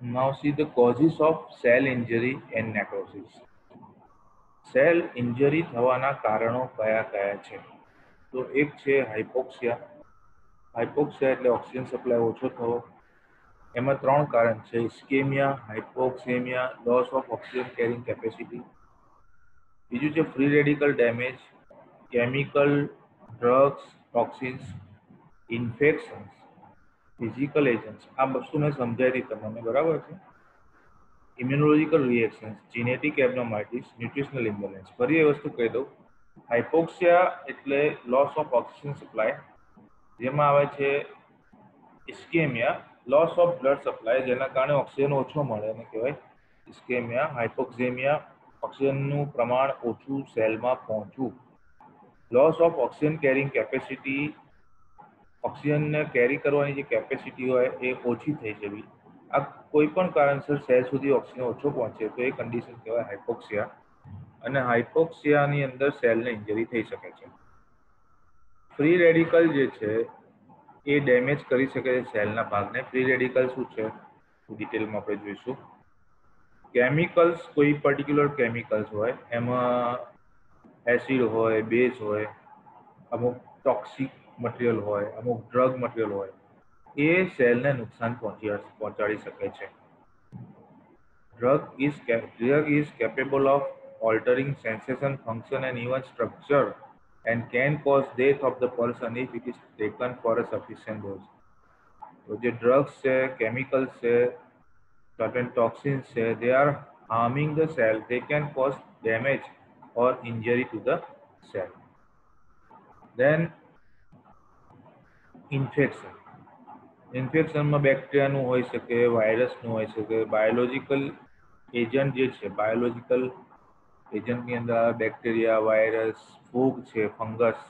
Now see the causes of cell injury and necrosis. Cell injury થવાના કારણો કયા કયા છે? તો એક છે હાઇપોક્સિયા. હાઇપોક્સિયા એટલે ઓક્સિજન સપ્લાય ઓછો થવો. એમાં ત્રણ કારણ છે: ischemia, hypoxemia, loss of oxygen carrying capacity. બીજું છે free radical damage, chemical, drugs, toxins, infections, physical agents. આ વસ્તુ મેં સમજાવી હતી તમને, બરાબર છે? Immunological reactions, genetic abnormalities, nutritional imbalance. ફરી એ વસ્તુ કહી દઉં, હાઇપોક્સિયા એટલે લોસ ઓફ ઓક્સિજન સપ્લાય, જેમાં આવે છે ઇસ્કેમિયા, લોસ ઓફ બ્લડ સપ્લાય, જેના કારણે ઓક્સિજન ઓછો મળે એને કહેવાય ઇસ્કેમિયા. હાઇપોક્સેમિયા, ઓક્સિજનનું પ્રમાણ ઓછું સેલમાં પહોંચવું. Loss of oxygen carrying capacity, ઓક્સિજનને કેરી કરવાની જે કેપેસિટી હોય એ ઓછી થઈ જવી. આ કોઈ પણ કારણસર સેલ સુધી ઓક્સિજન ઓછો પહોંચે તો એ કન્ડિશન કહેવાય હાઇપોક્સિયા. અને હાઇપોક્સિયાની અંદર સેલને ઇન્જરી થઈ શકે છે. ફ્રી રેડિકલ જે છે એ ડેમેજ કરી શકે છે સેલના ભાગને. ફ્રી રેડિકલ શું છે ડિટેલમાં આપણે જોઈશું. કેમિકલ્સ, કોઈ પર્ટિક્યુલર કેમિકલ્સ હોય, એમાં એસિડ હોય, બેઝ હોય, અમુક ટોક્સિક મટીરિયલ હોય, અમુક ડ્રગ મટીરિયલ હોય, એ સેલને નુકસાન પહોંચાડી શકે છે. Drug is capable of altering sensation, function and even structure and can cause death of the person if it is taken for a sufficient dose. તો જે ડ્રગ્સ છે, કેમિકલ્સ છે, certain toxins છે, they are harming the cell. They can cause damage or injury to the cell. Then infection. ઇન્ફેક્શનમાં બેક્ટેરિયાનું હોઈ શકે, વાયરસનું હોઈ શકે, બાયોલોજિકલ એજન્ટ જે છે, બાયોલોજિકલ એજન્ટની અંદર બેક્ટેરિયા, વાયરસ, ફૂગ છે, ફંગસ,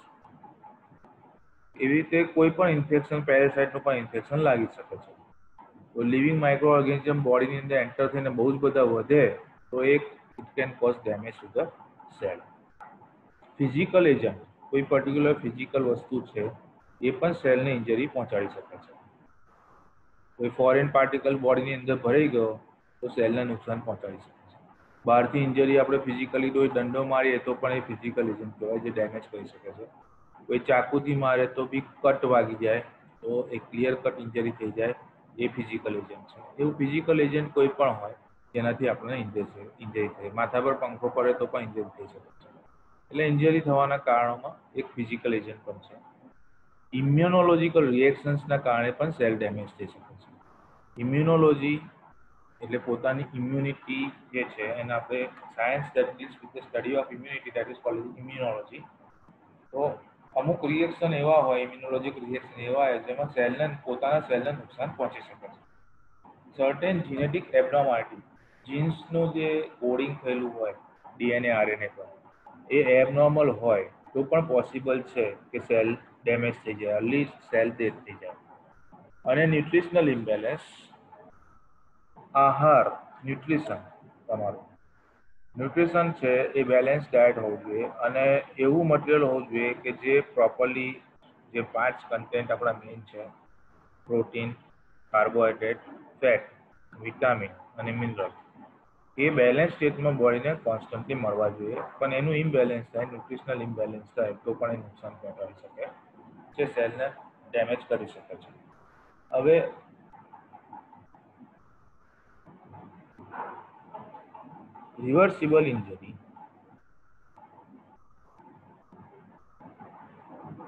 એવી રીતે કોઈ પણ ઇન્ફેક્શન, પેરાસાઇટનું પણ ઇન્ફેક્શન લાગી શકે છે. તો લિવિંગ માઇક્રો ઓર્ગેનિઝમ બોડીની અંદર એન્ટર થઈને બહુ જ બધા વધે તો it can cause damage to the cell. Physical agent, કોઈ પર્ટિક્યુલર ફિઝિકલ વસ્તુ છે એ પણ સેલને ઇન્જરી પહોંચાડી શકે છે. કોઈ ફોરેન પાર્ટિકલ બોડીની અંદર ભરાઈ ગયો તો સેલને નુકસાન પહોંચાડી શકે છે. બહારથી ઇન્જરી આપણે ફિઝિકલી કોઈ દંડો મારીએ તો પણ એ ફિઝિકલ એજન્ટ કહેવાય, જે ડેમેજ કરી શકે છે. કોઈ ચાકુથી મારે તો બી કટ વાગી જાય તો એ ક્લિયર કટ ઇન્જરી થઈ જાય, એ ફિઝિકલ એજન્ટ છે. એવું ફિઝિકલ એજન્ટ કોઈ પણ હોય જેનાથી આપણને ઇન્જરી થાય. માથા પર પંખો પડે તો પણ ઇન્જરી થઈ શકે છે. એટલે ઇન્જરી થવાના કારણોમાં એક ફિઝિકલ એજન્ટ પણ છે. ઇમ્યુનોલોજીકલ રિએક્શન્સના કારણે પણ સેલ ડેમેજ થઈ શકે છે. ઇમ્યુનોલોજી એટલે પોતાની ઇમ્યુનિટી જે છે એને આપણે science that deals with the study of immunity, that is called immunology. તો અમુક રિએક્શન એવા હોય, ઇમ્યુનોલોજીકલ રિએક્શન એવા હોય જેમાં પોતાના સેલને નુકસાન પહોંચી શકે છે. સર્ટેન જીનેટિક એબનોર્માલિટી, જીન્સનું જે કોડિંગ થયેલું હોય ડીએનએ આરએનએ પર, એ એબનોર્મલ હોય તો પણ પોસિબલ છે કે સેલ ડેમેજ થઈ જાય, અર્લી સેલ ડેથ થઈ જાય. અને ન્યુટ્રિશનલ ઇમ્બેલેન્સ, આહાર, ન્યુટ્રિશન, તમારું ન્યુટ્રિશન છે એ બેલેન્સ ડાયટ હોવું જોઈએ અને એવું મટીરિયલ હોવું જોઈએ કે જે પ્રોપરલી, જે 5 કન્ટેન્ટ આપણા મેઇન છે, પ્રોટીન, કાર્બોહાઈડ્રેટ, ફેટ, વિટામિન અને મિનરલ, એ બેલેન્સ સ્ટેટમાં બોડીને કોન્સ્ટન્ટલી મળવા જોઈએ. પણ એનું ઇમ્બેલેન્સ થાય, ન્યુટ્રિશનલ ઇમ્બેલેન્સ થાય તો પણ એ નુકસાન પહોંચાડી શકે છે, સેલને ડેમેજ કરી શકે છે. હવે રિવર્સિબલ ઇન્જરી,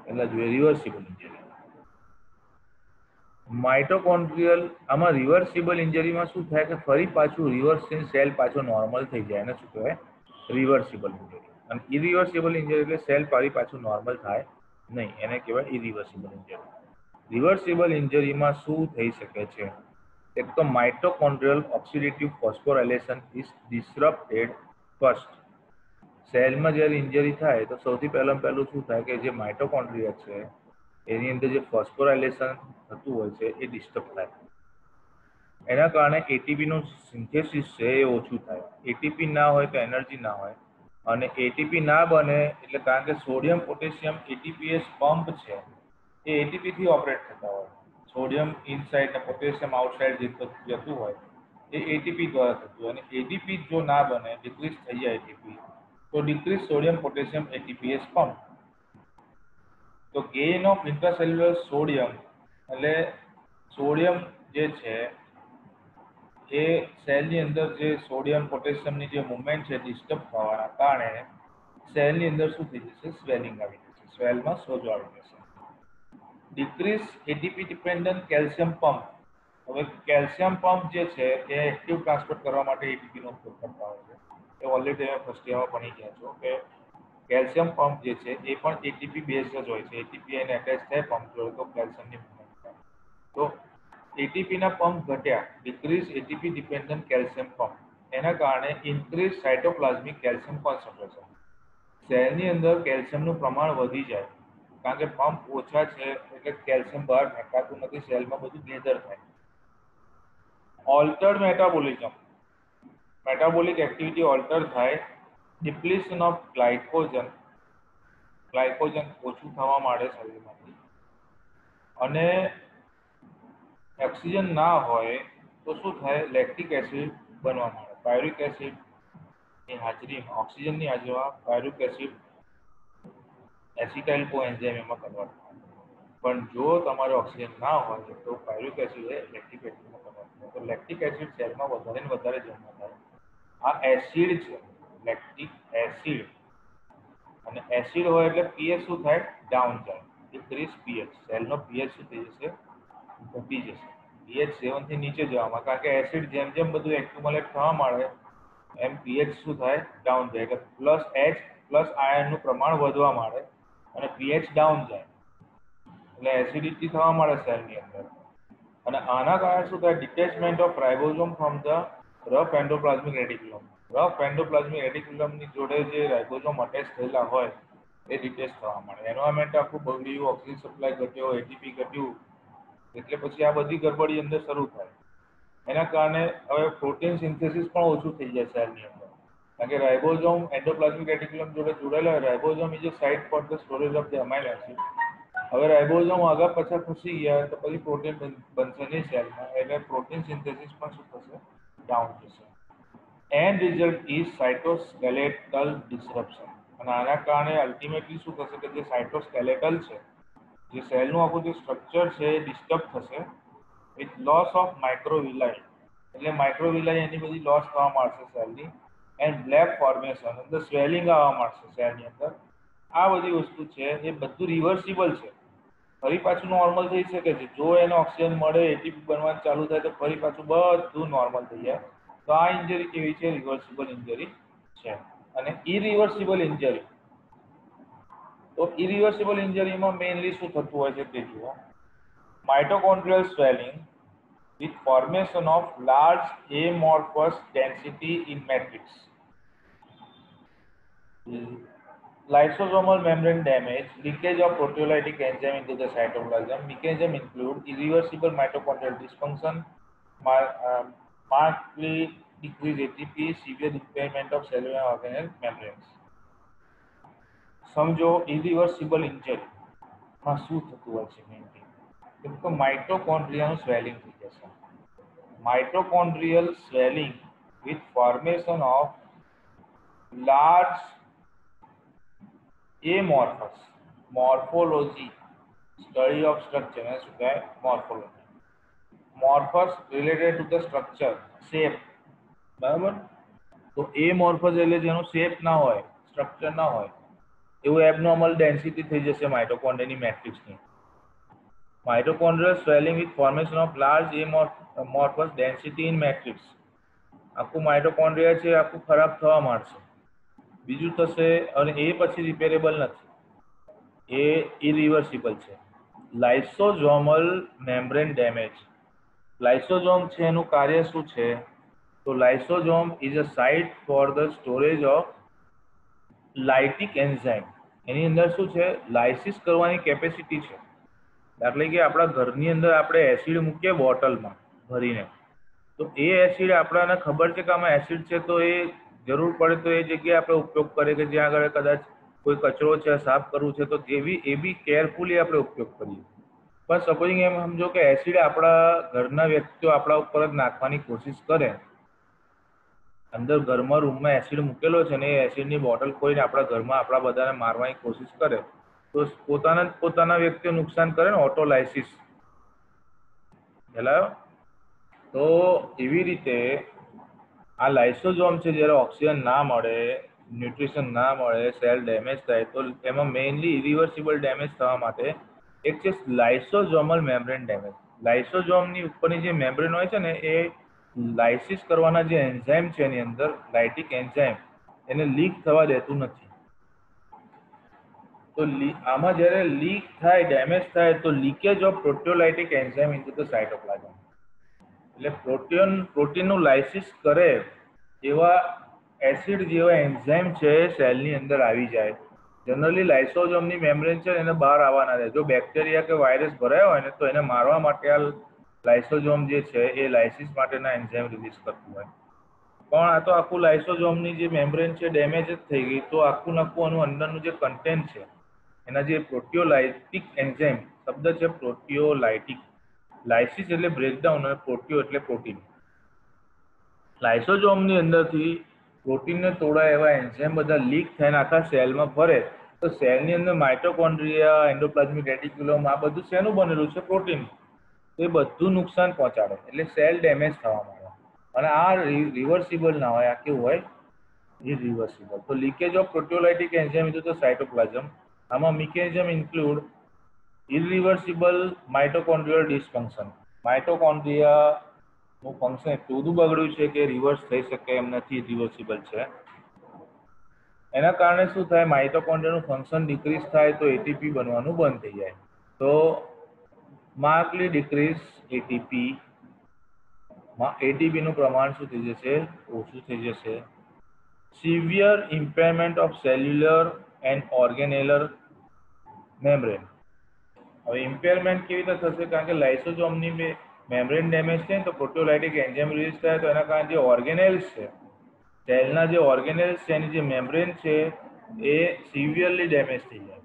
પહેલા જોઈએ રિવર્સિબલ ઇન્જરી. માઇટોકોન્ડ્રિયલ, આમાં રિવર્સિબલ ઇન્જરીમાં શું થાય કે ફરી પાછું રિવર્સ થઈને સેલ પાછો નોર્મલ થઈ જાય, એને શું કહેવાય? Reversible injury. અને ઇરિવર્સિબલ ઇન્જરી એટલે સેલ ફરી પાછું નોર્મલ થાય નહીં, એને કહેવાય ઇરિવર્સિબલ ઇન્જરી. રિવર્સિબલ ઇન્જરીમાં શું થઈ શકે છે? એક તો માઇટોકોન્ડ્રિયલ ઓક્સિડેટિવ ફોસ્ફોરાયલેશન ઇઝ ડિસરપ્ટેડ ફર્સ્ટ. સેલમાં જ્યારે ઇન્જરી થાય તો સૌથી પહેલું શું થાય કે જે માઇટોકોન્ડ્રિયા છે એની અંદર જે ફોસ્ફોરાયલેશન થતું હોય છે એ ડિસ્ટર્બ થાય. એના કારણે એટીપીનું સિન્થેસિસ છે એ ઓછું થાય. એટીપી ના હોય તો એનર્જી ના હોય, અને એટીપી ના બને એટલે કારણ કે સોડિયમ પોટેશિયમ એટીપીએસ પંપ છે એ એટીપીથી ઓપરેટ થતા હોય. સોડિયમ ઇનસાઇડ ને પોટેશિયમ આઉટસાઇડ જતું હોય એ એટીપી દ્વારા થતું અને એટીપી જો ના બને, ડિક્રીઝ થઈ જાય એટીપી, તો ડિક્રીઝ સોડિયમ પોટેશિયમ એટીપીએસ પંપ. તો ગેઇન ઓફ ઇન્ટ્રાસેલ્યુલર સોડિયમ એટલે સોડિયમ જે છે એ સેલની અંદર જે સોડિયમ પોટેશિયમની જે મુવમેન્ટ છે ડિસ્ટર્બ થવાના કારણે સેલની અંદર શું થઈ જશે? સ્વેલિંગ આવી જશે, સ્વેલમાં સોજો આવી જશે. Decrease ATP dependent calcium pump. હવે કેલ્શિયમ પંપ જે છે એ એક્ટિવ ટ્રાન્સપોર્ટ કરવા માટે એટીપીનો ઉપયોગ કરતા હોય છે. એ ઓલરેડી તમે ફર્સ્ટ યરમાં ભણી ગયા છો કે કેલ્શિયમ પંપ જે છે એ પણ એટીપી બેઝડ જ હોય છે. એટીપી એને એટેચ થાય પંપ જોડે તો કેલ્શિયમની મૂવમેન્ટ થાય. તો એટીપીના પંપ ઘટ્યા, decrease ATP dependent calcium pump. એના કારણે ઇન્ક્રીઝ સાયટોપ્લાઝમિક કેલ્શિયમ કોન્સન્ટ્રેશન. સેલની અંદર કેલ્શિયમનું પ્રમાણ વધી જાય, કારણ કે પંપ ઓછા છે એટલે કેલ્શિયમ બહાર ફેંકાતું નથી, સેલમાં બધું ગેધર થાય. ઓલ્ટર્ડ મેટાબોલિઝમ, મેટાબોલિક એક્ટિવિટી ઓલ્ટર થાય. ડિપ્લીશન ઓફ ગ્લાયકોજન, ગ્લાયકોજન ઓછું થવા માંડે શરીરમાંથી. અને ઓક્સિજન ના હોય તો શું થાય? લેક્ટિક એસિડ બનવા માંડે. પાયરુક એસિડની હાજરીમાં, ઓક્સિજનની હાજરીમાં પાયરુક એસિડ એસિટાઇલ કોએન્ઝાઇમ એમાં કન્વર્ટ થાય. પણ જો તમારે ઓક્સિજન ના હોય તો પાયરુક એસિડ એ લેક્ટિક એસિડમાં કન્વર્ટ થાય. તો લેક્ટિક એસિડ સેલમાં વધારે ને વધારે જમા થાય. આ એસિડ છે, લેક્ટિક એસિડ. અને એસિડ હોય એટલે પીએચ શું થાય? ડાઉન જાય. Decrease pH. સેલનો પીએચ શું થઈ જશે? ઘટી જશે. પીએચ 7 થી નીચે જવામાં, કારણ કે એસિડ જેમ જેમ બધું એક્યુમ્યુલેટ થવા માંડે એમ પીએચ શું થાય? ડાઉન જાય. એટલે પ્લસ એચ પ્લસ આયનનું પ્રમાણ વધવા માંડે અને પીએચ ડાઉન જાય એટલે એસિડિટી થવા માંડે સેલની અંદર. અને આના કારણે શું થાય? Detachment of ribosome from the rough endoplasmic reticulum. Rough endoplasmic રેટિક્યુલમની જોડે જે રાઇબોઝોમ અટેચ થયેલા હોય એ ડિટેચ થવા માંડે. એન્વાયરમેન્ટ આખું બગડ્યું, ઓક્સિજન સપ્લાય ઘટ્યો, એટીપી ઘટ્યું, એટલે પછી આ બધી ગડબડી અંદર શરૂ થાય. એના કારણે હવે પ્રોટીન સિન્થેસિસ પણ ઓછું થઈ જાય સેલની અંદર, કારણ કે રાઇબોઝોમ એન્ડોપ્લાઝમિક રેટિક્યુલમ જોડે જોડાયેલા હોય. Ribosome is a site for the storage of the amino acid. હવે રાઇબોઝોમ આગળ પાછળ ખસી ગયા તો પછી પ્રોટીન બનશે નહીં સેલમાં, એટલે પ્રોટીન સિન્થેસિસ પણ શું થશે? ડાઉન થશે. End result is cytoskeletal disruption. અને આના કારણે અલ્ટિમેટલી શું થશે કે જે સાઇટોસ્કેલેટલ છે, જે સેલનું આખું જે સ્ટ્રક્ચર છે એ ડિસ્ટર્બ થશે વિથ લોસ ઓફ માઇક્રોવિલાઈ. એટલે માઇક્રોવિલાઈ એની બધી લોસ થવા માંડશે સેલની. એન્ડ બ્લેક ફોર્મેશન, અંદર સ્વેલિંગ આવવા માંડશે સેલની અંદર. આ બધી વસ્તુ છે એ બધું રિવર્સિબલ છે. ફરી પાછું નોર્મલ થઈ શકે છે જો એને ઓક્સિજન મળે, એટીપી બનવાનું ચાલુ થાય તો ફરી પાછું બધું નોર્મલ થઈ જાય. તો આ ઇન્જરી કેવી છે? રિવર્સિબલ ઇન્જરી છે. અને ઇરિવર્સિબલ ઇન્જરી, તો ઇરિવર્સિબલ ઇન્જરીમાં મેઇનલી શું થતું હોય છે તે જુઓ. માઇટોકોન્ડ્રિયલ swelling with formation of large amorphous density in matrix. Lysosomal membrane damage, leakage of proteolytic enzyme into the cytoplasm. Mechanism include irreversible mitochondrial dysfunction, markedly decreased ATP, severe impairment of cellular organelle membranes. સમજો irreversible injury માં શું થતું હોય છે mainly? તો માઇટોકોન્ડ્રિયાનું swelling થઈ જશે. Mitochondrial swelling with formation of large amorphous, morphology, study of structure એને શું કહેવાય? Morphology. Morphous related to the structure, shape, બરાબર? તો amorphous એટલે જેનો શેપ ના હોય, સ્ટ્રક્ચર ના હોય, એવું એબનોર્મલ ડેન્સિટી થઈ જશે માઇટોકોન્ડ્રિયાની મેટ્રિક્સની. Mitochondrial swelling with formation of large amorphous density in matrix. આખું માઇટોકોન્ડ્રિયા છે આખું ખરાબ થવા માંડશે. બીજું થશે અને એ પછી રિપેરેબલ નથી, એ ઇરિવર્સિબલ છે. લાઇસોઝોમલ મેમ્બ્રેન ડેમેજ. લાઇસોઝોમ છે એનું કાર્ય શું છે? તો lysosome is a site for the storage of lytic enzyme. એની અંદર શું છે? લાઇસિસ કરવાની કેપેસિટી છે. દાખલા કે આપણા ઘરની અંદર આપણે એસિડ મૂકીએ બોટલમાં ભરીને, તો એ એસિડ આપણને ખબર છે કે આમાં એસિડ છે, તો એ જરૂર પડે તો એ જગ્યાએ આપણે ઉપયોગ કરીએ કે જ્યાં આગળ કદાચ કોઈ કચરો છે સાફ કરવું છે તો એ બી કેરફુલી આપણે ઉપયોગ કરીએ. પણ સપોઝિંગ એમ સમજો કે એસિડ આપણા ઘરના વ્યક્તિઓ આપણા ઉપર જ નાખવાની કોશિશ કરે, અંદર ઘરમાં રૂમમાં એસિડ મૂકેલો છે ને એ એસિડની બોટલ ખોલીને આપણા ઘરમાં આપણા બધાને મારવાની કોશિશ કરે, તો પોતાના વ્યક્તિઓ ન્યુકસાન કરે ને, ઓટોલાઇસિસ ખ્યાલ. તો એવી રીતે આ લાઇસોઝોમ છે, જ્યારે ઓક્સિજન ના મળે, ન્યુટ્રિશન ના મળે, સેલ ડેમેજ થાય, તો એમાં મેઇનલી ઇરિવર્સિબલ ડેમેજ થવા માટે એક છે લાઇસોઝોમલ મેમ્બ્રેન ડેમેજ. લાઇસોઝોમની ઉપરની જે મેમ્બ્રેન હોય છે ને, એ લાઇસિસ કરવાના જે એન્ઝાઇમ છે એની અંદર, લાઇટિક એન્ઝાઇમ, એને લીક થવા દેતું નથી. તો આમાં જ્યારે લીક થાય, ડેમેજ થાય, તો leakage of proteolytic enzyme into the cytoplasm. એટલે પ્રોટીનનું લાઇસિસ કરે એવા એસિડ જેવા એન્ઝાઇમ છે સેલની અંદર આવી જાય. જનરલી લાઇસોઝોમની મેમ્બ્રેન છે એને બહાર આવવા ના દે. જો બેક્ટેરિયા કે વાયરસ ભરાયો હોય ને, તો એને મારવા માટે આ લાઇસોઝોમ જે છે એ લાઇસિસ માટેના એન્ઝાઇમ રિલીઝ કરતું હોય. પણ આ તો આખું લાઇસોઝોમની જે મેમ્બ્રેન છે ડેમેજ જ થઈ ગઈ, તો આખું આનું અંદરનું જે કન્ટેન્ટ છે એના જે પ્રોટિયોલાઇટિક એન્ઝાઇમ, શબ્દ છે પ્રોટિયોલાઇટિક, લાઇસિસ એટલે બ્રેકડાઉન અને પ્રોટિયો એટલે પ્રોટીન. લાઇસોઝોમની અંદરથી પ્રોટીનને તોડા એવા એન્ઝાઇમ બધા લીક થઈને આખા સેલમાં ફરે, તો સેલની અંદર માઇટોકોન્ડ્રિયા, એન્ડોપ્લાઝમિક રેટિક્યુલમ, આ બધું શેનું બનેલું છે? પ્રોટીન. તો એ બધું નુકસાન પહોંચાડે, એટલે સેલ ડેમેજ થવા માંડે. અને આ રિવર્સિબલ ના હોય, આ કેવું હોય? ઇરિવર્સિબલ. તો leakage of proteolytic enzyme into the cytoplasm, આમાં mechanism include irreversible mitochondrial dysfunction. માઇટોકોન્ડ્રિયાનું ફંક્શન એટલું બધું બગડ્યું છે કે રિવર્સ થઈ શકે એમ નથી, રિવર્સિબલ છે. એના કારણે શું થાય? માઇટોકોન્ડ્રિયાનું ફંક્શન ડિક્રીઝ થાય તો એટીપી બનવાનું બંધ થઈ જાય. તો માર્કલી ડિક્રીઝ એટીપી, એટીપીનું પ્રમાણ શું થઈ જશે? ઓછું થઈ જશે. Severe impairment of cellular and organelle membrane. હવે ઇમ્પેરમેન્ટ કેવી રીતે થશે? કારણ કે લાઇસોઝોમની મેમ્બ્રેન ડેમેજ થાય તો પ્રોટિયોલાઇટિક એન્ઝાઇમ રિલીઝ થાય, તો એના કારણે જે ઓર્ગેનેલ્સ છે, સેલના જે ઓર્ગેનેલ્સ છે, એની જે મેમ્બ્રેન છે એ સિવિયરલી ડેમેજ થઈ જાય.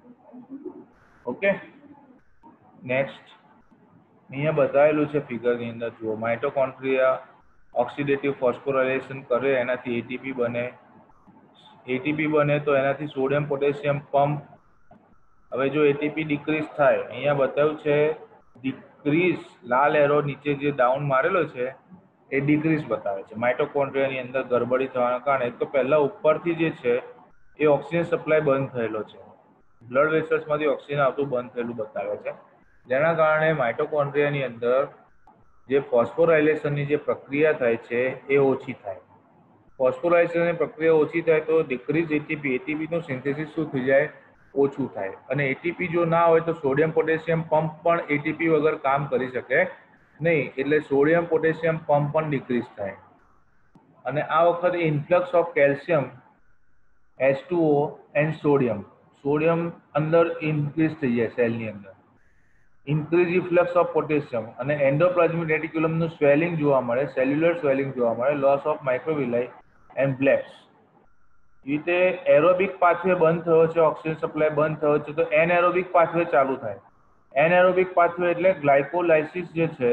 ઓકે, નેક્સ્ટ અહીંયા બતાવેલું છે ફિગરની અંદર જુઓ. માઇટોકોન્ડ્રિયા ઓક્સિડેટિવ ફોસ્ફોરાયલેશન કરે, એનાથી એટીપી બને. એટીપી બને તો એનાથી સોડિયમ પોટેશિયમ પંપ. હવે જો એટીપી ડિક્રીઝ થાય, અહીંયા બતાવ્યું છે ડિક્રીઝ, લાલ એરો નીચે જે ડાઉન મારેલો છે એ ડિક્રીઝ બતાવે છે. માઇટોકોન્ડ્રિયાની અંદર ગડબડી થવાના કારણે એક તો પહેલા ઉપરથી જે છે એ ઓક્સિજન સપ્લાય બંધ થયેલો છે, બ્લડ વેસલ્સમાંથી ઓક્સિજન આવતું બંધ થયેલું બતાવે છે, જેના કારણે માઇટોકોન્ડ્રિયાની અંદર જે ફોસ્ફોરાયલેશનની જે પ્રક્રિયા થાય છે એ ઓછી થાય. ફોસ્ફોરાયલેશનની પ્રક્રિયા ઓછી થાય તો ડિક્રીઝ એટીપી, એટીપીનું સિન્થેસિસ શું થઈ જાય? ઓછું થાય. અને એટીપી જો ના હોય તો સોડિયમ પોટેશિયમ પંપ પણ એટીપી વગર કામ કરી શકે નહીં, એટલે સોડિયમ પોટેશિયમ પંપ પણ ડિક્રીઝ થાય. અને આ વખતે influx of calcium, H2O and sodium અંદર ઇન્ક્રીઝ થઈ જાય સેલની અંદર. ઇન્ક્રીઝ ઇફ્લક્સ ઓફ પોટેશિયમ અને એન્ડોપ્લાઝમિક રેટિક્યુલમનું સ્વેલિંગ જોવા મળે, સેલ્યુલર સ્વેલિંગ જોવા મળે, loss of microvilli and blebs. એ રીતે એરોબિક પાથવે બંધ થયો છે, ઓક્સિજન સપ્લાય બંધ થયો છે, તો એનએરોબિક પાથવે ચાલુ થાય. એનએરોબિક પાથવે એટલે ગ્લાયકોલાઇસિસ જે છે,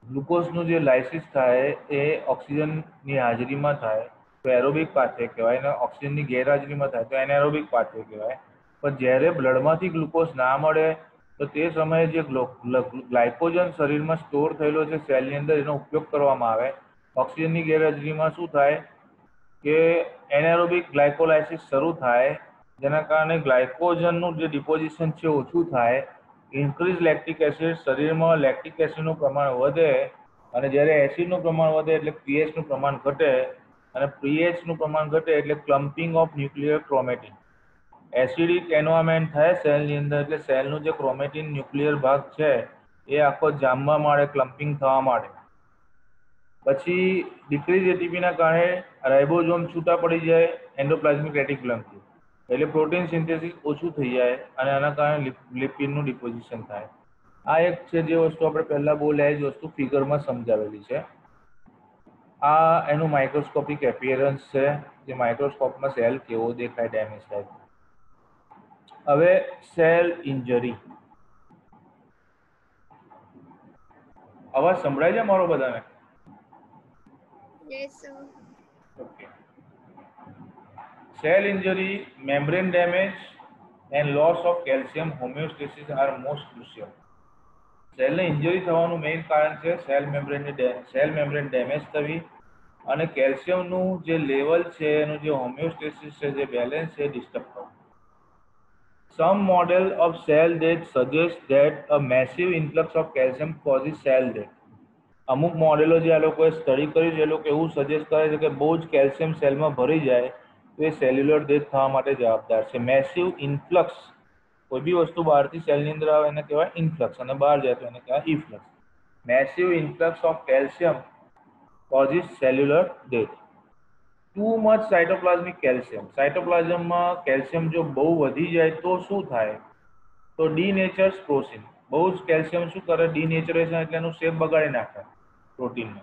ગ્લુકોઝનું જે લાઇસિસ થાય એ ઓક્સિજનની હાજરીમાં થાય તો એરોબિક પાથવે કહેવાય, અને ઓક્સિજનની ગેરહાજરીમાં થાય તો એનએરોબિક પાથવે કહેવાય. પણ જ્યારે બ્લડમાંથી ગ્લુકોઝ ના મળે તો તે સમયે જે ગ્લાયકોજન શરીરમાં સ્ટોર થયેલો છે સેલની અંદર, એનો ઉપયોગ કરવામાં આવે. ઓક્સિજનની ગેરહાજરીમાં શું થાય કે એનએરોબિક ગ્લાયકોલાઇસિસ શરૂ થાય, જેના કારણે ગ્લાયકોજનનું જે ડિપોઝિશન છે ઓછું થાય. ઇન્ક્રીઝ લેક્ટિક એસિડ, શરીરમાં લેક્ટિક એસિડનું પ્રમાણ વધે, અને જ્યારે એસિડનું પ્રમાણ વધે એટલે પીએચનું પ્રમાણ ઘટે, અને પીએચનું પ્રમાણ ઘટે એટલે clumping of nuclear chromatin. Acidic environment થાય સેલની અંદર, એટલે સેલનું જે ક્રોમેટિન ન્યુક્લિયર ભાગ છે એ આખો જામવા માંડે, ક્લમ્પિંગ થવા માંડે. પછી ડિક્રીઝ એટીપીના કારણે રાઇબોઝોમ છૂટા પડી જાય એન્ડોપ્લાઝમિક રેટિક્યુલમથી, એટલે પ્રોટીન સિન્થેસિસ ઓછું થઈ જાય અને આના કારણે લિપિડનું ડિપોઝિશન થાય. આ એક છે જે વસ્તુ આપણે પહેલાં બોલ્યા એ જ વસ્તુ ફિગરમાં સમજાવેલી છે. આ એનું માઇક્રોસ્કોપિક એપિયરન્સ છે, જે માઇક્રોસ્કોપમાં સેલ કેવો દેખાય ડેમેજ થાય. હવે સેલ ઇન્જરી. અવાજ સંભળાય છે મારો બધાને? Yes, sir. Okay. Cell injury, membrane damage, and loss of calcium homeostasis are most crucial. સેલને ઇન્જરી થવાનું મેઇન કારણ છે સેલ મેમ્બ્રેન ડેમેજ થવી અને કેલ્શિયમનું જે લેવલ છે એનું જે હોમિયોસ્ટેસિસ છે જે બેલેન્સ છે ડિસ્ટર્બ થવું. Some model of cell death suggest that a massive influx of calcium causes cell death. અમુક મોડેલો જે આ લોકોએ સ્ટડી કર્યું છે એ લોકો એવું સજેસ્ટ કરે છે કે બહુ જ કેલ્શિયમ સેલમાં ભરી જાય તો એ સેલ્યુલર ડેથ થવા માટે જવાબદાર છે. મેસિવ ઇન્ફ્લક્સ, કોઈ બી વસ્તુ બહારથી સેલની અંદર આવે એને કહેવાય ઇન્ફ્લક્સ અને બહાર જાય તો એને કહેવાય efflux. Massive influx of calcium causes cellular death. Too much cytoplasmic calcium, સાઇટોપ્લાઝમમાં કેલ્શિયમ જો બહુ વધી જાય તો શું થાય? તો ડીનેચર્સ પ્રોટીન. બહુ જ કેલ્શિયમ શું કરે? ડીનેચરેશન એટલે એનું શેપ બગાડી નાખે પ્રોટીનનો.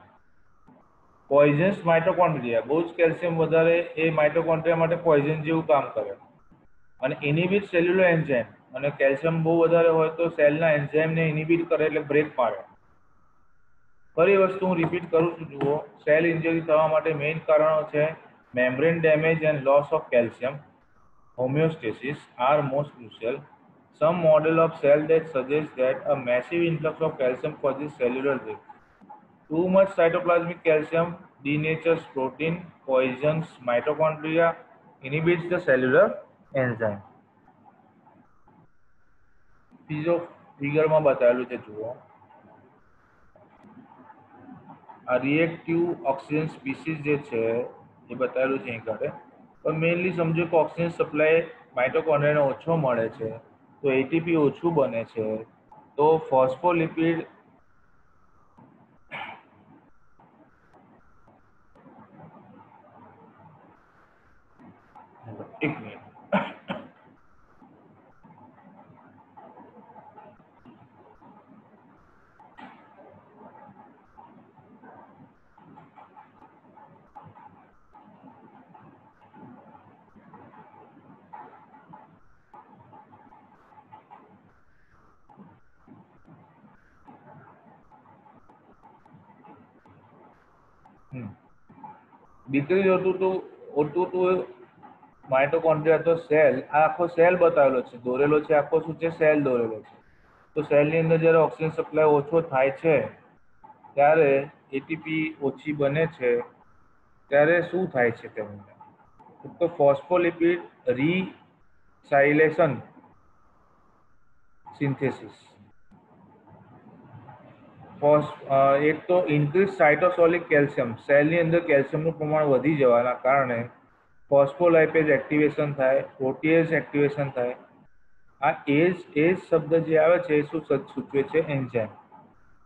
પોઈઝન્સ માઇટોકોન્ડ્રિયા, બહુ જ કેલ્શિયમ વધારે એ માઇટોકોન્ડ્રિયા માટે પોઈઝન જેવું કામ કરે. અને ઇનિબિટ સેલ્યુલર એન્ઝાઇમ, અને કેલ્શિયમ બહુ વધારે હોય તો સેલના એન્ઝાઇમને ઇનિબિટ કરે એટલે બ્રેક પાડે. ફરી વસ્તુ હું રિપીટ કરું છું, જુઓ. સેલ ઇન્જરી થવા માટે મેઇન કારણો છે membrane damage and loss of calcium homeostasis are most crucial. Some model of cell death suggest that a massive influx of calcium causes cellular death. Too much cytoplasmic calcium denatures protein, poisons mitochondria, inhibits the cellular enzyme. બીજો ફિગરમાં બતાવેલું છે, જુઓ. આ reactive oxygen species જે છે એ બતાવેલું છે અહીં કાઢે. પણ મેઇનલી સમજો કે ઓક્સિજન સપ્લાય માઇટોકોન્ડ્રિયાને ઓછો મળે છે તો એટીપી ઓછું બને છે, તો ફોસ્ફોલિપિડ એક મિનિટ. ડિક્રીઝ O2 માઇટોકોન્ડ્રિયા, તો સેલ, આ આખો સેલ બતાવેલો છે, દોરેલો છે, આખો શું છે? સેલ દોરેલો છે. તો સેલની અંદર જ્યારે ઓક્સિજન સપ્લાય ઓછો થાય છે ત્યારે એટીપી ઓછી બને છે, ત્યારે શું થાય છે તેમને? તો ફોસ્ફોલિપિડ રીસાયલેશન સિન્થેસિસ. એક તો ઇન્ક્રીઝ સાઇટોસોલિક કેલ્શિયમ, સેલની અંદર કેલ્શિયમનું પ્રમાણ વધી જવાના કારણે ફોસ્ફોલાઇપેઝ એક્ટિવેશન થાય, પ્રોટીએઝ એક્ટિવેશન થાય. આ એજ શબ્દ જે આવે છે એ શું સૂચવે છે? એન્ઝાઇમ.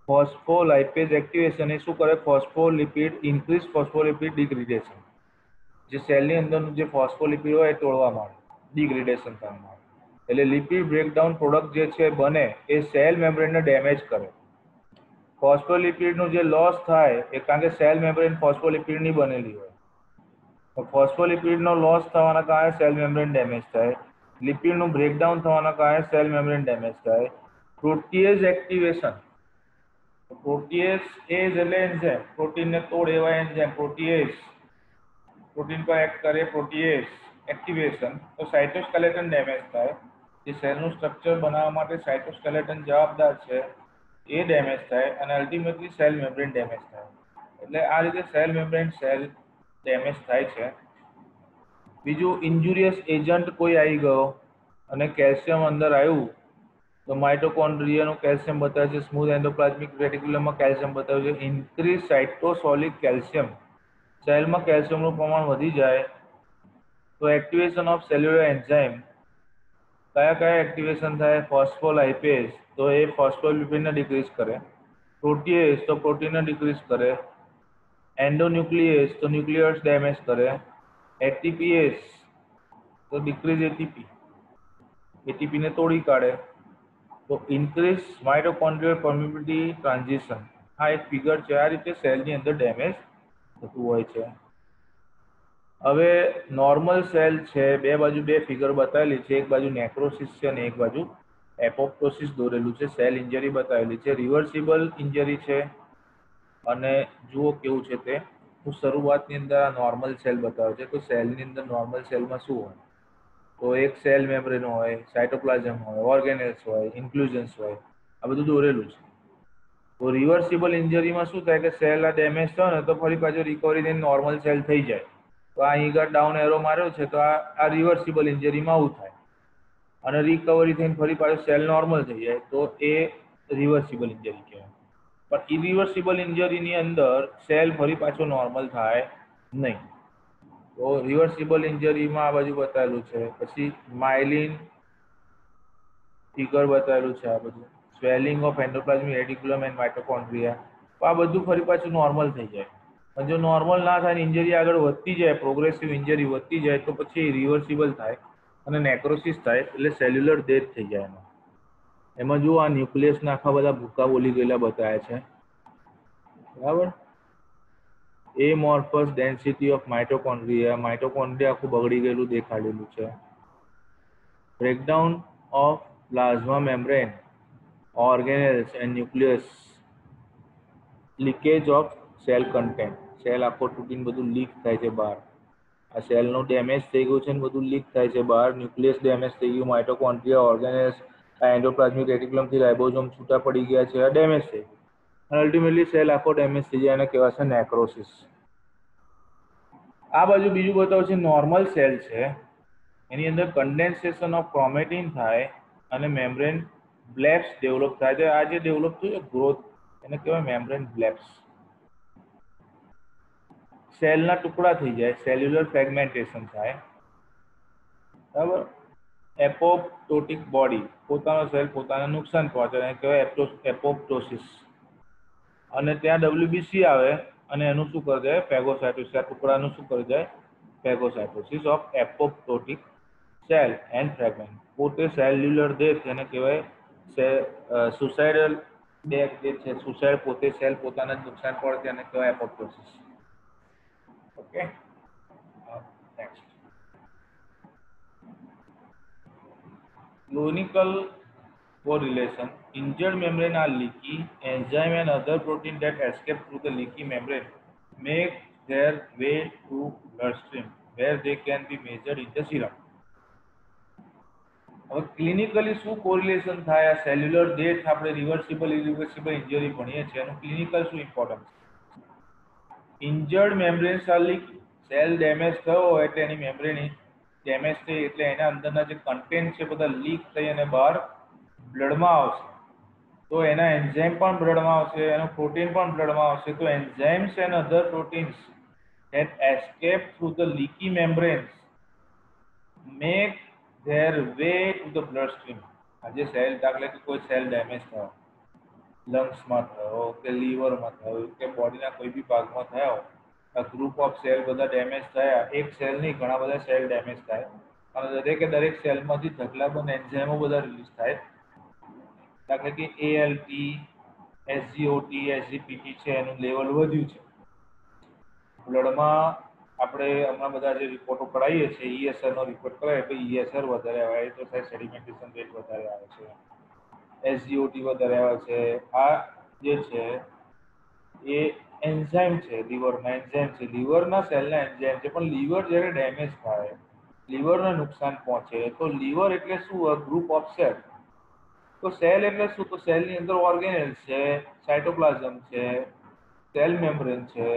ફોસ્ફોલાઇપેઝ એક્ટિવેશન એ શું કરે? Phospholipid, increase phospholipid degradation. જે સેલની અંદરનું જે ફોસ્ફોલિપિડ હોય એ તોડવા માંડે, ડિગ્રેડેશન થવા માંડે. એટલે લિપિડ બ્રેકડાઉન પ્રોડક્ટ જે છે બને એ સેલ મેમ્બ્રેનને ડેમેજ કરે. ફોસ્ફોલિપિડનું જે લોસ થાય એ કારણ કે સેલ મેમ્બ્રેન ફોસ્ફોલિપિડની બનેલી હોય, તો ફોસ્ફોલિપિડનો લોસ થવાના કારણે સેલ મેમ્બ્રેન ડેમેજ થાય. લિપિડનું બ્રેકડાઉન થવાના કારણે સેલ મેમ્બ્રેન ડેમેજ થાય. પ્રોટીએઝ એક્ટિવેશન, પ્રોટીએઝ એટલે એન્ઝાઇમ, પ્રોટીનને તોડ એવા એન્ઝાઇમ પ્રોટીએઝ, પ્રોટીન પર એક્ટ કરે પ્રોટીએઝ એક્ટિવેશન, તો સાઇટોસ્કેલેટન ડેમેજ થાય. જે સેલનું સ્ટ્રક્ચર બનાવવા માટે સાઇટોસ્કેલેટન જવાબદાર છે એ ડેમેજ થાય અને અલ્ટિમેટલી સેલ મેમ્બ્રેન ડેમેજ થાય. એટલે આ રીતે સેલ મેમ્બ્રેન સેલ ડેમેજ થાય છે. બીજું, ઇન્જુરિયસ એજન્ટ કોઈ આવી ગયો અને કેલ્શિયમ અંદર આવ્યું તો માઇટોકોન્ડ્રિયાનું કેલ્શિયમ બતાવે છે, સ્મૂથ એન્ડોપ્લાઝમિક રેટિક્યુલમમાં કેલ્શિયમ બતાવે છે. ઇન્ક્રીઝ સાઇટોસોલિક કેલ્શિયમ, સેલમાં કેલ્શિયમનું પ્રમાણ વધી જાય તો એક્ટિવેશન ઓફ સેલ્યુલર એન્ઝાઇમ. કયા એક્ટિવેશન થાય? ફોસ્ફોલાઇપેઝ, તો એ ફોસ્ફોલિપિડને ડિક્રીઝ કરે. પ્રોટીએઝ, તો પ્રોટીનને ડિક્રીઝ કરે. એન્ડોન્યુક્લિએઝ, તો ન્યુક્લિયસ ડેમેજ કરે. એટીપીએઝ, તો ડિક્રીઝ એટીપી, એટીપીને તોડી કાઢે. તો ઇન્ક્રીઝ માઇટોકોન્ડ્રિયલ પરમિબિલિટી ટ્રાન્ઝિશન. આ એક ફિગર છે. આ રીતે સેલની અંદર ડેમેજ થતું હોય છે. હવે નોર્મલ સેલ છે, બે બાજુ બે ફિગર બતાવેલી છે, એક બાજુ નેક્રોસિસ છે અને એક બાજુ એપોપ્ટોસિસ દોરેલું છે, સેલ ઇન્જરી બતાવેલી છે, રિવર્સિબલ ઇન્જરી છે. અને જુઓ કેવું છે તે, હું શરૂઆતની અંદર આ નોર્મલ સેલ બતાવ્યો છે. તો સેલની અંદર નોર્મલ સેલમાં શું હોય? તો એક સેલ મેમ્બ્રેન હોય, સાયટોપ્લાઝમ હોય, ઓર્ગેનેલ્સ હોય, ઇન્ક્લુઝન્સ હોય, આ બધું દોરેલું છે. તો રિવર્સિબલ ઇન્જરીમાં શું થાય કે સેલ આ ડેમેજ થયો ને તો ફરી પાછું રિકવરી થઈને નોર્મલ સેલ થઈ જાય. તો આ અહીં ડાઉન એરો માર્યો છે, તો આ રિવર્સિબલ ઇન્જરીમાં આવું થાય. અને રિકવરી થઈને ફરી પાછું સેલ નોર્મલ થઈ જાય, તો એ રિવર્સિબલ ઇન્જરી કહેવાય. પણ ઇરિવર્સિબલ ઇન્જરીની અંદર સેલ ફરી પાછો નોર્મલ થાય નહીં. તો રિવર્સિબલ ઇન્જરીમાં આ બાજુ બતાવેલું છે. પછી માઇલિન ફિગર બતાવેલું છે. આ બધું swelling of endoplasmic reticulum and mitochondria, તો આ બધું ફરી પાછું નોર્મલ થઈ જાય. પણ જો નોર્મલ ના થાય, ઇન્જરી આગળ વધતી જાય, પ્રોગ્રેસિવ ઇન્જરી વધતી જાય, તો પછી રિવર્સિબલ થાય અને નેક્રોસિસ થાય, એટલે સેલ્યુલર ડેથ થઈ જાય. એમાં જો આ ન્યુક્લિયસના આખા બધા ભૂકા બોલી ગયેલા બતાવ્યા છે, બરાબર. એમોર્ફસ ડેન્સિટી ઓફ માઇટોકોન્ડ્રિયા, માઇટોકોન્ડ્રિયા આખું બગડી ગયેલું દેખાડેલું છે. Breakdown of plasma membrane, organelles and nucleus, leakage of cell content, cell આખો તૂટીને બધું લીક થાય છે બહાર. આ સેલનું ડેમેજ થઈ ગયું છે ને બધું લીક થાય છે બહાર. ન્યુક્લિયસ ડેમેજ થઈ ગયું, માઇટોકોન્ડ્રિયા, ઓર્ગેનેલ્સ, એન્ડોપ્લાઝમિક રેટિક્યુલમથી રાઇબોઝોમ છૂટા પડી ગયા છે, આ ડેમેજ થઈ. અને અલ્ટિમેટલી સેલ આખો ડેમેજ થઈ જાય, અને કહેવાય છે નેક્રોસિસ. આ બાજુ બીજું બતાવું છે, નોર્મલ સેલ છે, એની અંદર કન્ડેન્સેશન ઓફ ક્રોમેટિન થાય અને મેમ્બ્રેન બ્લેબ્સ ડેવલપ થાય છે. આ જે ડેવલપ થયું ગ્રોથ, એને કહેવાય મેમ્બ્રેન બ્લેબ્સ. સેલના ટુકડા થઈ જાય, સેલ્યુલર ફ્રેગમેન્ટેશન થાય, બરાબર. એપોપ્ટોટિક બોડી, પોતાનો સેલ પોતાને નુકસાન પહોંચે, એને કહેવાય એપોપ્ટોસિસ. અને ત્યાં WBC આવે અને એનું શું કરી જાય? ફેગોસાઇટોસિસ. આ ટુકડાનું શું કરી જાય? ફેગોસાઇટોસિસ ઓફ એપોપ્ટોટિક સેલ એન્ડ ફ્રેગમેન્ટ. પોતે સેલ્યુલર ડેથ, એને કહેવાય સુસાઇડલ ડેથ જે છે, સુસાઇડ, પોતે સેલ પોતાને જ નુકસાન પડે, એને કહેવાય apoptosis. Okay, next. Clinical correlation: injured membrane are leaky. Enzyme and other protein that escape through the leaky membrane make their way to bloodstream, where they can be measured in the serum. હવે clinically શું correlation થાય? આ cellular death, આપણે reversible irreversible injury ભણીએ છીએ, એનું clinical શું importance? Injured membranes are leaky. Cell damage થયો હોય એટલે એની મેમ્બ્રેન ડેમેજ થઈ એટલે એના અંદરના જે કન્ટેન્ટ છે બધા લીક થઈ અને બહાર બ્લડમાં આવશે. તો એના એન્ઝાઇમ પણ બ્લડમાં આવશે, એનો પ્રોટીન પણ બ્લડમાં આવશે. તો enzymes and other proteins that escape through the leaky membranes make their way to the bloodstream. આજે સેલ, દાખલા કે કોઈ સેલ ડેમેજ થયો, લંગ્સમાં થયો કે લીવરમાં થયો કે બોડીના કોઈ બી ભાગમાં થયો, આ ગ્રુપ ઓફ સેલ બધા ડેમેજ થયા. એક સેલ નહીં, ઘણા બધા સેલ ડેમેજ થાય, અને દરેક સેલમાંથી ઢગલાબંધ એન્ઝાઇમો બધા રિલીઝ થાય. દાખલા કે ALT, SGOT, SGPT છે, એનું લેવલ વધ્યું છે બ્લડમાં. આપણે હમણાં બધા જે રિપોર્ટો કરાવીએ છીએ, ESR નો રિપોર્ટ કરાવીએ તો ESR વધારે આવે તો થાય, સેડિમેન્ટેશન રેટ વધારે આવે છે, SGOT વધારે આવે છે. આ જે છે એ એન્ઝાઇમ છે, લીવરના એન્ઝાઇમ છે, લીવરના સેલના એન્ઝાઇમ છે. પણ લીવર જ્યારે ડેમેજ થાય, લીવરને નુકસાન પહોંચે, તો લીવર એટલે શું? Group of cell. તો સેલ એટલે શું? તો સેલની અંદર ઓર્ગેનેલ્સ છે, સાયટોપ્લાઝમ છે, સેલ મેમ્બ્રેન છે.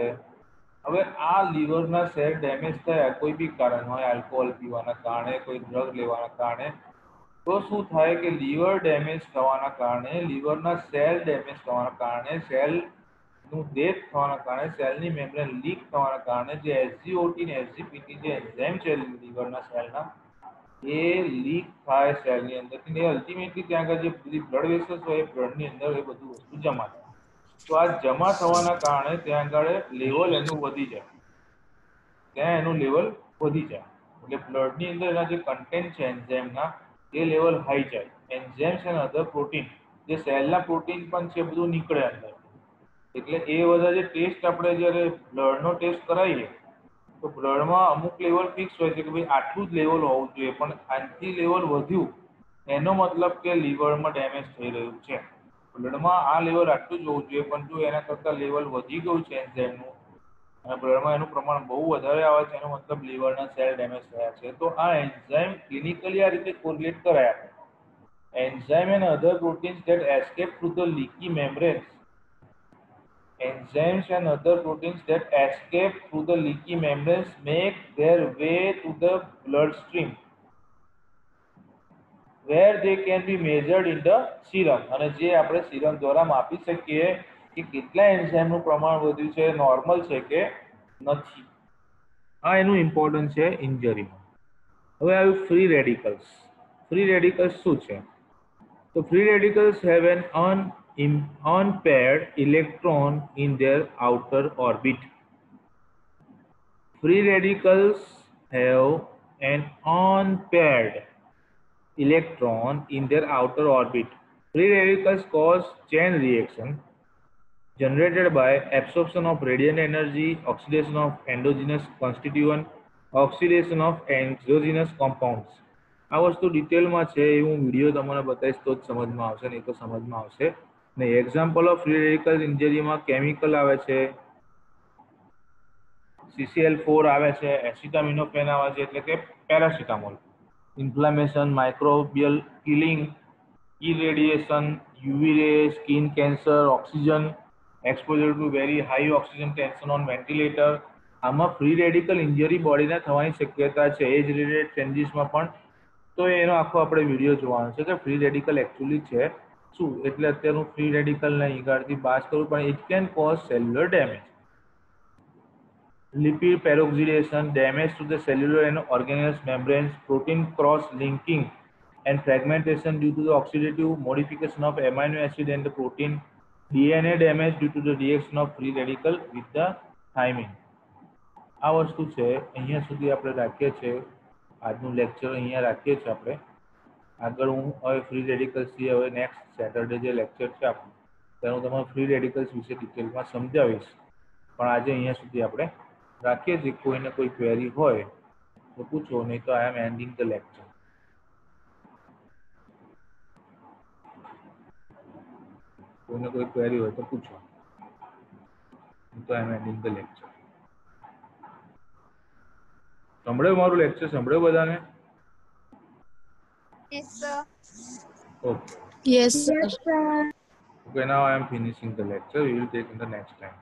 હવે આ લીવરના સેલ ડેમેજ થયા, કોઈ બી કારણ હોય, આલ્કોહોલ પીવાના કારણે, કોઈ ડ્રગ લેવાના કારણે, તો શું થાય કે લીવર ડેમેજ થવાના કારણે, લીવરના સેલ ડેમેજ થવાના કારણે, સેલનું ડેથ થવાના કારણે, સેલની મેમ્બ્રેન લીક થવાના કારણે જે SGOT ને SGPT જે એન્ઝાઇમ છે લીવરના સેલના, એ લીક થાય સેલની અંદરથી ને અલ્ટિમેટલી ત્યાં આગળ જે બધી બ્લડ વેસલ્સ હોય એ બ્લડની અંદર એ બધું વસ્તુ જમા થાય. તો આ જમા થવાના કારણે ત્યાં આગળ લેવલ એનું વધી જાય, ત્યાં એનું લેવલ વધી જાય. એટલે બ્લડની અંદર એના જે કન્ટેન્ટ છે એન્ઝાઇમના, એ લેવલ હાઈ જાય. એન્ઝાઇમ્સ એન્ડ અધર પ્રોટીન, જે સેલના પ્રોટીન પણ છે, બધું નીકળે અંદર. એટલે એ બધા જે ટેસ્ટ આપણે જ્યારે બ્લડનો ટેસ્ટ કરાવીએ તો બ્લડમાં અમુક લેવલ ફિક્સ હોય છે કે ભાઈ આટલું જ લેવલ હોવું જોઈએ, પણ આનાથી લેવલ વધ્યું એનો મતલબ કે લીવરમાં ડેમેજ થઈ રહ્યું છે. બ્લડમાં આ લેવલ આટલું જ હોવું જોઈએ, પણ જો એના કરતાં લેવલ વધી ગયું છે એન્ઝાઇમનું અને બ્લડમાં એનું પ્રમાણ બહુ વધારે આવે છે, એનો મતલબ લીવરના સેલ ડેમેજ થયા છે. તો આ એન્ઝાઇમ ક્લિનિકલી આ રીતે કોરિલેટ કરાય આપણે. Enzyme and other proteins that escape through the leaky membranes. Enzymes and other proteins that escape through the leaky membranes make their way to the bloodstream, where they can be measured in the serum. અને જે આપણે serum દ્વારા માપી શકીએ કે કેટલા એન્ઝાઇમનું પ્રમાણ વધ્યું છે, નોર્મલ છે કે નથી. આ એનું ઇમ્પોર્ટન્સ છે ઇન્જરીમાં. હવે આવ્યું ફ્રી રેડિકલ્સ. ફ્રી રેડિકલ્સ શું છે? So free radicals have an unpaired electron in their outer orbit. Free radicals have an unpaired electron in their outer orbit. Free radicals cause chain reaction generated by absorption of radiant energy, oxidation of endogenous constituent, oxidation of exogenous compounds. આ વસ્તુ ડિટેલમાં છે એ હું video તમને બતાવીશ તો જ સમજમાં આવશે, નહીં તો સમજમાં આવશે નહીં. એક્ઝામ્પલ ઓફ ફ્રી રેડિકલ ઇન્જરીમાં કેમિકલ આવે છે, CCl4 આવે છે, એસિટામિનોફેન આવે છે એટલે કે paracetamol. Inflammation, microbial killing, irradiation, UV ray, skin cancer, oxygen, exposure to very high oxygen tension on ventilator. આમાં ફ્રી રેડિકલ ઇન્જરી બોડીને થવાની શક્યતા છે એજ રિલેટેડ ચેન્જીસમાં પણ. તો એનો આખો આપણે વિડીયો જોવાનો છે કે ફ્રી રેડિકલ એકચ્યુઅલી છે શું. એટલે અત્યારે હું ફ્રી રેડિકલના ઈગાડથી બાદ કરું, પણ it can cause cellular damage. Lipid peroxidation, damage to the cellular and organelles membranes, protein cross-linking and fragmentation due to the oxidative modification of amino acid and the protein, DNA damage due to the reaction of free radical with the thymine. આ વસ્તુ છે. અહીંયા સુધી આપણે રાખીએ છીએ. આજનું lecture અહીંયા રાખીએ છીએ આપણે. આગળ હું હવે ફ્રી રેડિકલ્સથી હવે નેક્સ્ટ સેટરડે જે લેક્ચર છે આપણું તેનું તમારે ફ્રી રેડિકલ્સ વિશે ડિટેલમાં સમજાવીશ. પણ આજે અહીંયા સુધી આપણે રાખીએ છીએ. કોઈને કોઈ ક્વેરી હોય તો પૂછો, નહીં તો આઈ એમ એન્ડિંગ ધ લેક્ચર. કોઈને કોઈ ક્વેરી હોય તો પૂછો, તો આઈ એમ એન્ડિંગ ધ લેક્ચર. સંભળાયું મારું લેક્ચર? સંભળાયું બધાને? Yes, sir. Okay. Yes, sir. Okay, now I am finishing the lecture. We will take in the next time.